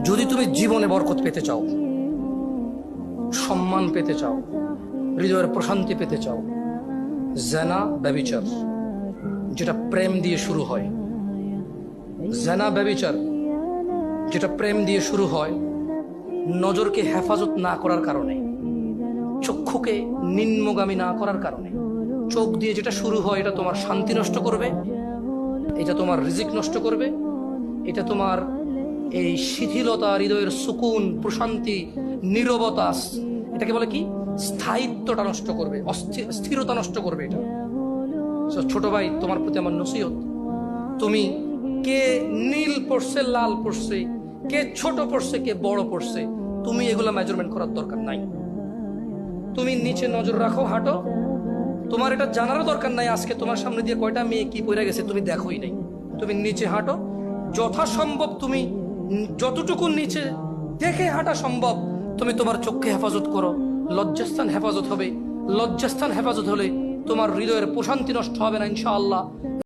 যদি তুমি জীবনে বরকত পেতে চাও, সম্মান পেতে চাও, হৃদয়ের প্রশান্তি পেতে চাও, জেনা ব্যভিচার যেটা প্রেম দিয়ে শুরু হয়, জেনা ব্যভিচার যেটা প্রেম দিয়ে শুরু হয়, নজরকে হেফাজত না করার কারণে, চক্ষুকে নিম্নগামী না করার কারণে, চোখ দিয়ে যেটা শুরু হয়, এটা তোমার শান্তি নষ্ট করবে, এটা তোমার রিজিক নষ্ট করবে, এটা তোমার এই শিথিলতা, হৃদয়ের সুকুন, প্রশান্তি, নীরবতা, এটাকে বলে কি, স্থায়িত্বটা নষ্ট করবে, স্থিরতা নষ্ট করবে এটা। ছোট ভাই, তোমার প্রতি আমার নসিহত, তুমি কে নীল পড়ছে, লাল পড়ছে, কে ছোট পড়ছে, কে বড় পড়ছে, তুমি এগুলা মেজারমেন্ট করার দরকার নাই। তুমি নিচে নজর রাখো, হাঁটো। তোমার এটা জানারও দরকার নাই আজকে তোমার সামনে দিয়ে কয়টা মেয়ে কি পড়ে গেছে, তুমি দেখোই নাই। তুমি নিচে হাঁটো, যথাসম্ভব তুমি যতটুকু নিচে দেখে হাঁটা সম্ভব, তুমি তোমার চোখকে হেফাজত করো। লজ্জাস্থান হেফাজত হবে, লজ্জাস্থান হেফাজত হলে তোমার হৃদয়ের প্রশান্তি নষ্ট হবে না ইনশাআল্লাহ।